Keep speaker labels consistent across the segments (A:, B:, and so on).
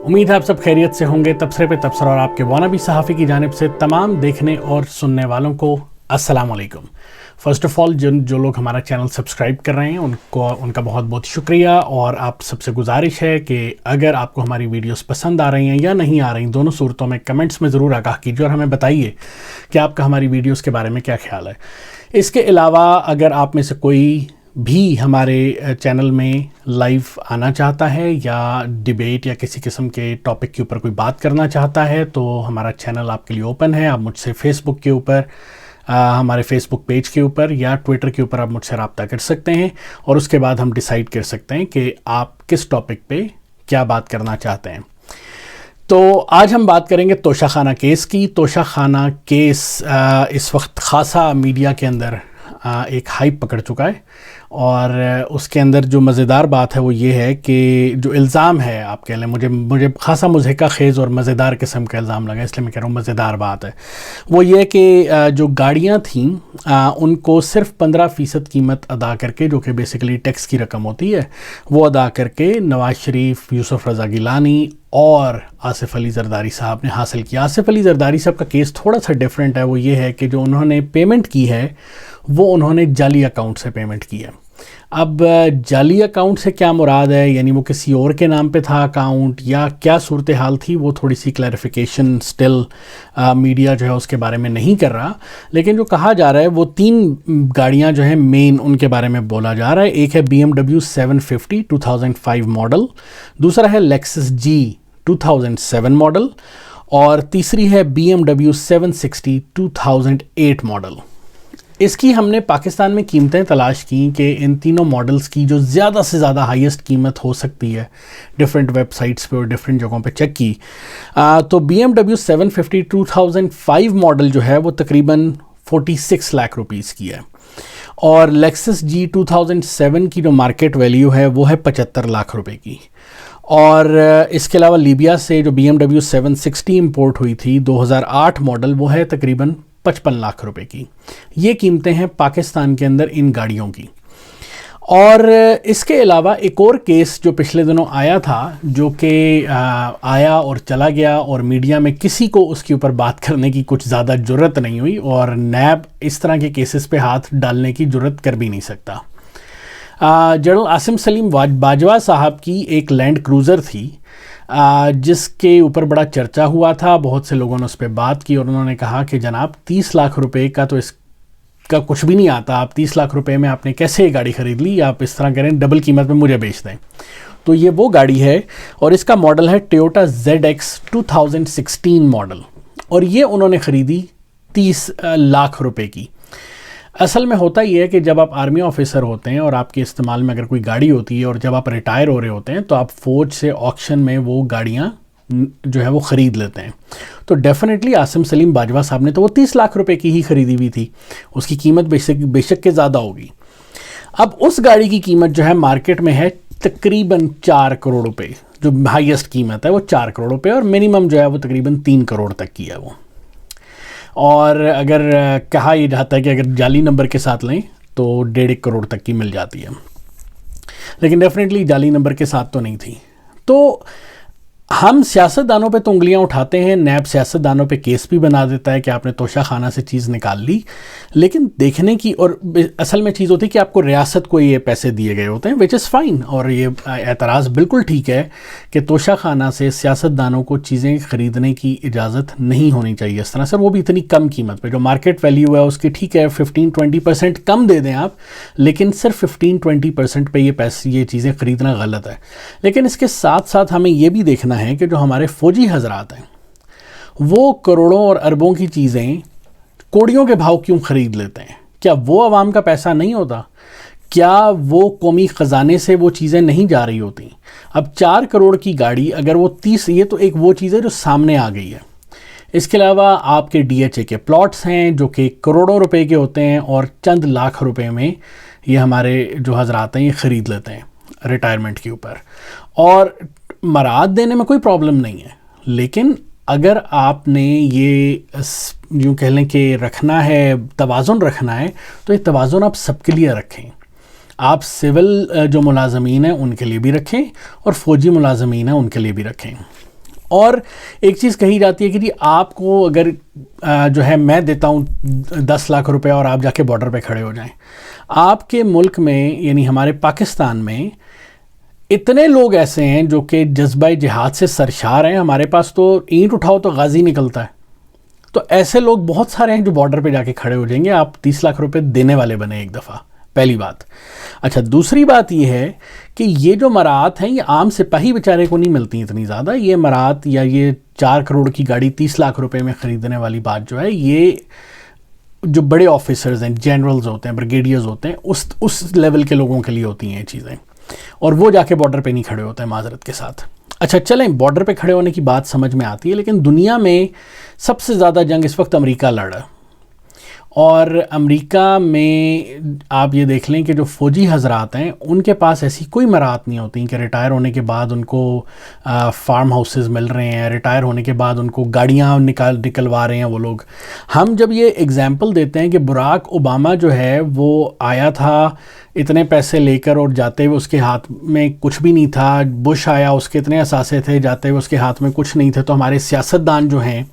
A: امید ہے آپ سب خیریت سے ہوں گے۔ تبصرے پہ تبصرہ اور آپ کے وانبی صحافی کی جانب سے تمام دیکھنے اور سننے والوں کو السلام علیکم۔ فرسٹ آف آل جو لوگ ہمارا چینل سبسکرائب کر رہے ہیں ان کا بہت بہت شکریہ، اور آپ سب سے گزارش ہے کہ اگر آپ کو ہماری ویڈیوز پسند آ رہی ہیں یا نہیں آ رہی، دونوں صورتوں میں کمنٹس میں ضرور آگاہ کیجیے اور ہمیں بتائیے کہ آپ کا ہماری ویڈیوز کے بارے میں کیا خیال ہے۔ اس کے علاوہ اگر آپ میں سے کوئی بھی ہمارے چینل میں لائیو آنا چاہتا ہے یا ڈیبیٹ یا کسی قسم کے ٹاپک کے اوپر کوئی بات کرنا چاہتا ہے تو ہمارا چینل آپ کے لیے اوپن ہے۔ آپ مجھ سے فیس بک کے اوپر، ہمارے فیس بک پیج کے اوپر یا ٹویٹر کے اوپر آپ مجھ سے رابطہ کر سکتے ہیں، اور اس کے بعد ہم ڈیسائیڈ کر سکتے ہیں کہ آپ کس ٹاپک پہ کیا بات کرنا چاہتے ہیں۔ تو آج ہم بات کریں گے توشہ خانہ کیس کی۔ توشہ خانہ کیس اس وقت خاصا میڈیا کے اندر ایک ہائپ پکڑ چکا ہے، اور اس کے اندر جو مزیدار بات ہے وہ یہ ہے کہ جو الزام ہے، آپ کہہ لیں، مجھے خاصا مضحکہ خیز اور مزیدار قسم کا الزام لگا، اس لیے میں کہہ رہا ہوں مزیدار بات ہے، وہ یہ کہ جو گاڑیاں تھیں ان کو صرف 15% قیمت ادا کر کے، جو کہ بیسیکلی ٹیکس کی رقم ہوتی ہے، وہ ادا کر کے نواز شریف، یوسف رضا گیلانی اور آصف علی زرداری صاحب نے حاصل کیا۔ آصف علی زرداری صاحب کا کیس تھوڑا سا ڈیفرنٹ ہے، وہ یہ ہے کہ جو انہوں نے پیمنٹ کی ہے وہ انہوں نے جعلی اکاؤنٹ سے پیمنٹ کی ہے۔ اب جعلی اکاؤنٹ سے کیا مراد ہے، یعنی وہ کسی اور کے نام پہ تھا اکاؤنٹ یا کیا صورتحال تھی، وہ تھوڑی سی کلیریفیکیشن سٹل میڈیا جو ہے اس کے بارے میں نہیں کر رہا، لیکن جو کہا جا رہا ہے وہ 3 گاڑیاں جو ہیں مین ان کے بارے میں بولا جا رہا ہے۔ ایک ہے BMW 750 2005 ماڈل، دوسرا ہے لیکسس G 2007 ماڈل، اور تیسری ہے BMW 760 2008 ماڈل۔ اس کی ہم نے پاکستان میں قیمتیں تلاش کی کہ ان تینوں ماڈلز کی جو زیادہ سے زیادہ ہائیسٹ قیمت ہو سکتی ہے، ڈیفرنٹ ویب سائٹس پہ اور ڈیفرنٹ جگہوں پہ چیک کی، تو BMW 750 2005 ماڈل جو ہے وہ تقریباً 46 لاکھ روپیز کی ہے، اور لیکسس G 2007 کی جو مارکیٹ ویلیو ہے وہ ہے 75 لاکھ روپے کی، اور اس کے علاوہ لیبیا سے جو BMW 760 امپورٹ ہوئی تھی 2008 ماڈل، وہ ہے تقریباً 55 لاکھ روپے کی۔ یہ قیمتیں ہیں پاکستان کے اندر ان گاڑیوں کی۔ اور اس کے علاوہ ایک اور کیس جو پچھلے دنوں آیا تھا، جو کہ آیا اور چلا گیا، اور میڈیا میں کسی کو اس کے اوپر بات کرنے کی کچھ زیادہ جرت نہیں ہوئی، اور نیب اس طرح کے کیسز پہ ہاتھ ڈالنے کی جرت کر بھی نہیں سکتا۔ جنرل عاصم سلیم باجوہ صاحب کی ایک لینڈ کروزر تھی، جس کے اوپر بڑا چرچا ہوا تھا، بہت سے لوگوں نے اس پہ بات کی، اور انہوں نے کہا کہ جناب 30 لاکھ روپے کا تو اس کا کچھ بھی نہیں آتا، آپ 30 لاکھ روپے میں آپ نے کیسے یہ گاڑی خرید لی، آپ اس طرح کریں ڈبل قیمت میں مجھے بیچ دیں۔ تو یہ وہ گاڑی ہے، اور اس کا ماڈل ہے ٹویوٹا ZX 2016 ماڈل، اور یہ انہوں نے خریدی 30 لاکھ روپے کی۔ اصل میں ہوتا یہ ہے کہ جب آپ آرمی آفیسر ہوتے ہیں اور آپ کے استعمال میں اگر کوئی گاڑی ہوتی ہے، اور جب آپ ریٹائر ہو رہے ہوتے ہیں، تو آپ فوج سے آکشن میں وہ گاڑیاں جو ہے وہ خرید لیتے ہیں۔ تو ڈیفینیٹلی عاصم سلیم باجوہ صاحب نے تو وہ 30 لاکھ روپے کی ہی خریدی ہوئی تھی، اس کی قیمت بے شک کے زیادہ ہوگی۔ اب اس گاڑی کی قیمت جو ہے مارکیٹ میں ہے تقریباً 4 کروڑ روپے، جو ہائیسٹ قیمت ہے وہ 4 کروڑ روپے، اور منیمم جو ہے وہ تقریباً 3 کروڑ تک کی ہے وہ۔ اور اگر کہا یہ جاتا ہے کہ اگر جعلی نمبر کے ساتھ لیں تو 1.5 کروڑ تک کی مل جاتی ہے، لیکن ڈیفینیٹلی جعلی نمبر کے ساتھ تو نہیں تھی۔ تو ہم سیاستدانوں پہ تو انگلیاں اٹھاتے ہیں، نیب سیاستدانوں پہ کیس بھی بنا دیتا ہے کہ آپ نے توشہ خانہ سے چیز نکال لی، لیکن دیکھنے کی اور اصل میں چیز ہوتی ہے کہ آپ کو ریاست کو یہ پیسے دیے گئے ہوتے ہیں، وچ از فائن، اور یہ اعتراض بالکل ٹھیک ہے کہ توشہ خانہ سے سیاستدانوں کو چیزیں خریدنے کی اجازت نہیں ہونی چاہیے اس طرح سے، وہ بھی اتنی کم قیمت پہ، جو مارکیٹ ویلیو ہے اس کی ٹھیک ہے 15-20% کم دے دیں آپ، لیکن صرف 15-20% پہ یہ چیزیں خریدنا غلط ہے۔ لیکن اس کے ساتھ ساتھ ہمیں یہ بھی دیکھنا ہے کہ جو ہمارے فوجی حضرات ہیں وہ کروڑوں اور اربوں کی چیزیں کوڑیوں کے بھاؤ کیوں خرید لیتے ہیں؟ کیا وہ عوام کا پیسہ نہیں ہوتا؟ کیا وہ قومی خزانے سے وہ چیزیں نہیں جا رہی ہوتی؟ اب 4 کروڑ کی گاڑی اگر وہ 30، یہ تو ایک وہ چیز ہے جو سامنے آ گئی ہے۔ اس کے علاوہ آپ کے DHA کے پلاٹس ہیں جو کہ کروڑوں روپے کے ہوتے ہیں، اور چند لاکھ روپے میں یہ ہمارے جو حضرات ہیں یہ خرید لیتے ہیں ریٹائرمنٹ کے اوپر، اور مراد دینے میں کوئی پرابلم نہیں ہے، لیکن اگر آپ نے یہ یوں کہہ لیں کہ رکھنا ہے، توازن رکھنا ہے، تو یہ توازن آپ سب کے لیے رکھیں۔ آپ سول جو ملازمین ہیں ان کے لیے بھی رکھیں، اور فوجی ملازمین ہیں ان کے لیے بھی رکھیں۔ اور ایک چیز کہی جاتی ہے کہ جی آپ کو اگر جو ہے میں دیتا ہوں 10 لاکھ روپے اور آپ جا کے بارڈر پہ کھڑے ہو جائیں. آپ کے ملک میں یعنی ہمارے پاکستان میں اتنے لوگ ایسے ہیں جو کہ جذبہ جہاد سے سرشار ہیں. ہمارے پاس تو اینٹ اٹھاؤ تو غازی نکلتا ہے. تو ایسے لوگ بہت سارے ہیں جو بارڈر پہ جا کے کھڑے ہو جائیں گے. آپ 30 لاکھ روپے دینے والے بنے ایک دفعہ, پہلی بات. اچھا, دوسری بات یہ ہے کہ یہ جو مراعات ہیں یہ عام سپاہی بیچارے کو نہیں ملتی اتنی زیادہ. یہ مراعات یا یہ 4 کروڑ کی گاڑی 30 لاکھ روپے میں خریدنے والی بات جو ہے, یہ جو بڑے آفیسرز ہیں, جنرلز ہوتے ہیں, بریگیڈیئرز ہوتے ہیں, اس لیول کے لوگوں کے لیے ہوتی ہیں یہ چیزیں, اور وہ جا کے بارڈر پہ نہیں کھڑے ہوتے ہیں معذرت کے ساتھ. اچھا چلیں, بارڈر پہ کھڑے ہونے کی بات سمجھ میں آتی ہے, لیکن دنیا میں سب سے زیادہ جنگ اس وقت امریکہ لڑ رہا ہے. اور امریکہ میں آپ یہ دیکھ لیں کہ جو فوجی حضرات ہیں ان کے پاس ایسی کوئی مراعات نہیں ہوتی کہ ریٹائر ہونے کے بعد ان کو فارم ہاؤسز مل رہے ہیں, ریٹائر ہونے کے بعد ان کو گاڑیاں نکلوا رہے ہیں وہ لوگ. ہم جب یہ اگزامپل دیتے ہیں کہ براک اوباما جو ہے وہ آیا تھا اتنے پیسے لے کر اور جاتے ہوئے اس کے ہاتھ میں کچھ بھی نہیں تھا, بش آیا اس کے اتنے اثاثے تھے, جاتے ہوئے اس کے ہاتھ میں کچھ نہیں تھے, تو ہمارے سیاستدان جو ہیں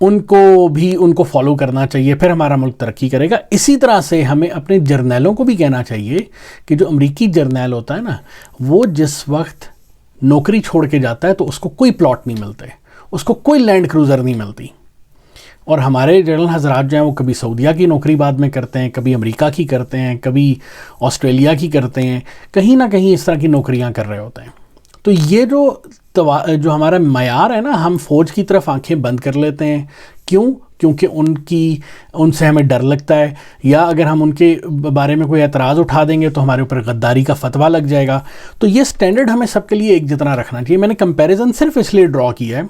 A: ان کو فالو کرنا چاہیے, پھر ہمارا ملک ترقی کرے گا. اسی طرح سے ہمیں اپنے جرنیلوں کو بھی کہنا چاہیے کہ جو امریکی جرنیل ہوتا ہے نا, وہ جس وقت نوکری چھوڑ کے جاتا ہے تو اس کو کوئی پلاٹ نہیں ملتے, اس کو کوئی لینڈ کروزر نہیں ملتی. اور ہمارے جنرل حضرات جو ہیں وہ کبھی سعودیہ کی نوکری بعد میں کرتے ہیں, کبھی امریکہ کی کرتے ہیں, کبھی آسٹریلیا کی کرتے ہیں, کہیں نہ کہیں اس طرح کی نوکریاں کر رہے ہوتے ہیں. تو یہ جو ہمارا معیار ہے نا, ہم فوج کی طرف آنکھیں بند کر لیتے ہیں. کیوں؟ کیونکہ ان سے ہمیں ڈر لگتا ہے, یا اگر ہم ان کے بارے میں کوئی اعتراض اٹھا دیں گے تو ہمارے اوپر غداری کا فتویٰ لگ جائے گا. تو یہ سٹینڈرڈ ہمیں سب کے لیے ایک جتنا رکھنا چاہیے. میں نے کمپیریزن صرف اس لیے ڈرا کیا ہے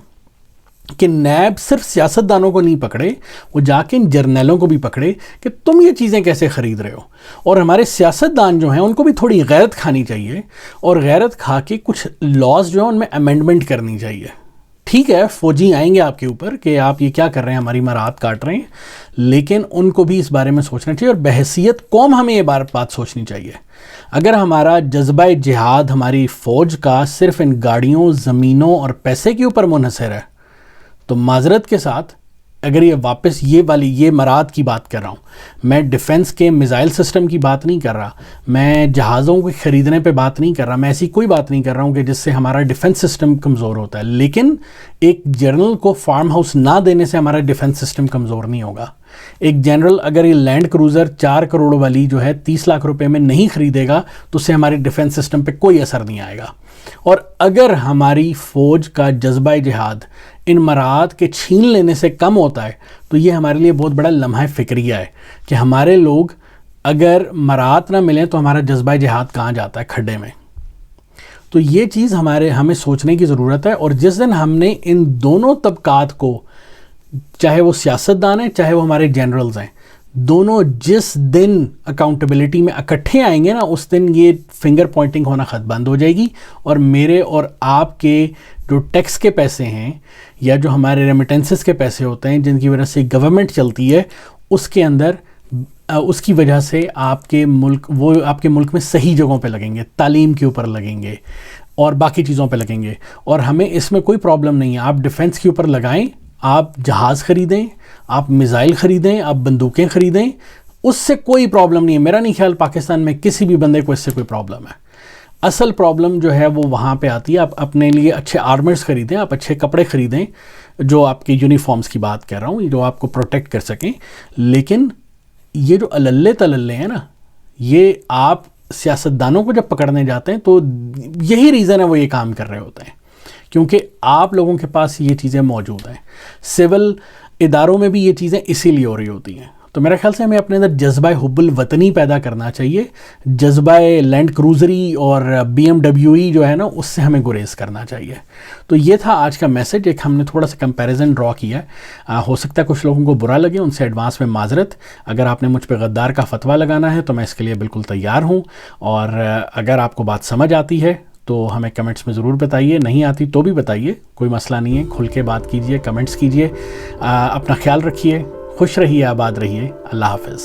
A: کہ نیب صرف سیاستدانوں کو نہیں پکڑے, وہ جا کے ان جرنیلوں کو بھی پکڑے کہ تم یہ چیزیں کیسے خرید رہے ہو. اور ہمارے سیاستدان جو ہیں ان کو بھی تھوڑی غیرت کھانی چاہیے, اور غیرت کھا کے کچھ لاز جو ہیں ان میں امینڈمنٹ کرنی چاہیے. ٹھیک ہے, فوجی آئیں گے آپ کے اوپر کہ آپ یہ کیا کر رہے ہیں, ہماری مراعات کاٹ رہے ہیں, لیکن ان کو بھی اس بارے میں سوچنا چاہیے, اور بحیثیت قوم ہمیں یہ بات سوچنی چاہیے. اگر ہمارا جذبہ جہاد ہماری فوج کا صرف ان گاڑیوں, زمینوں اور پیسے کے اوپر منحصر ہے, تو معذرت کے ساتھ اگر یہ واپس یہ مراعات کی بات کر رہا ہوں, میں ڈیفنس کے میزائل سسٹم کی بات نہیں کر رہا, میں جہازوں کو خریدنے پہ بات نہیں کر رہا, میں ایسی کوئی بات نہیں کر رہا ہوں کہ جس سے ہمارا ڈیفنس سسٹم کمزور ہوتا ہے. لیکن ایک جنرل کو فارم ہاؤس نہ دینے سے ہمارا ڈیفنس سسٹم کمزور نہیں ہوگا. ایک جنرل اگر یہ لینڈ کروزر 4 کروڑ والی جو ہے 30 لاکھ روپے میں نہیں خریدے گا تو اس سے ہمارے ڈیفنس سسٹم پہ کوئی اثر نہیں آئے گا. اور اگر ہماری فوج کا جذبہ جہاد ان مراعات کے چھین لینے سے کم ہوتا ہے تو یہ ہمارے لیے بہت بڑا لمحہ فکریہ ہے کہ ہمارے لوگ اگر مراعات نہ ملیں تو ہمارا جذبہ جہاد کہاں جاتا ہے, کھڈے میں. تو یہ چیز ہمیں سوچنے کی ضرورت ہے. اور جس دن ہم نے ان دونوں طبقات کو, چاہے وہ سیاستدان ہیں چاہے وہ ہمارے جنرلز ہیں, دونوں جس دن اکاؤنٹیبلٹی میں اکٹھے آئیں گے نا, اس دن یہ فنگر پوائنٹنگ ہونا خط بند ہو جائے گی. اور میرے اور آپ کے جو ٹیکس کے پیسے ہیں یا جو ہمارے ریمیٹنسز کے پیسے ہوتے ہیں جن کی وجہ سے گورنمنٹ چلتی ہے, اس کے اندر اس کی وجہ سے آپ کے ملک میں صحیح جگہوں پہ لگیں گے, تعلیم کے اوپر لگیں گے اور باقی چیزوں پہ لگیں گے. اور ہمیں اس میں کوئی پرابلم نہیں ہے, آپ ڈیفنس کے اوپر لگائیں, آپ جہاز خریدیں, آپ میزائل خریدیں, آپ بندوقیں خریدیں, اس سے کوئی پرابلم نہیں ہے. میرا نہیں خیال پاکستان میں کسی بھی بندے کو اس سے کوئی پرابلم ہے. اصل پرابلم جو ہے وہ وہاں پہ آتی ہے. آپ اپنے لیے اچھے آرمرز خریدیں, آپ اچھے کپڑے خریدیں, جو آپ کے یونیفارمز کی بات کر رہا ہوں, جو آپ کو پروٹیکٹ کر سکیں. لیکن یہ جو اللے تللے ہیں نا, یہ آپ سیاستدانوں کو جب پکڑنے جاتے ہیں تو یہی ریزن ہے وہ یہ کام کر رہے ہوتے ہیں, کیونکہ آپ لوگوں کے پاس یہ چیزیں موجود ہیں. سول اداروں میں بھی یہ چیزیں اسی لیے ہو رہی ہوتی ہیں. تو میرا خیال سے ہمیں اپنے اندر جذبہ حب الوطنی پیدا کرنا چاہیے. جذبہ لینڈ کروزری اور BMW جو ہے نا, اس سے ہمیں گریز کرنا چاہیے. تو یہ تھا آج کا میسج. ایک ہم نے تھوڑا سا کمپیریزن ڈرا کیا ہے. ہو سکتا ہے کچھ لوگوں کو برا لگے, ان سے ایڈوانس میں معذرت. اگر آپ نے مجھ پہ غدار کا فتویٰ لگانا ہے تو میں اس کے لیے بالکل تیار ہوں. اور اگر آپ کو بات سمجھ آتی ہے تو ہمیں کمنٹس میں ضرور بتائیے, نہیں آتی تو بھی بتائیے, کوئی مسئلہ نہیں ہے. کھل کے بات کیجئے, کمنٹس کیجئے. اپنا خیال رکھیے, خوش رہیے, آباد رہیے. اللہ حافظ.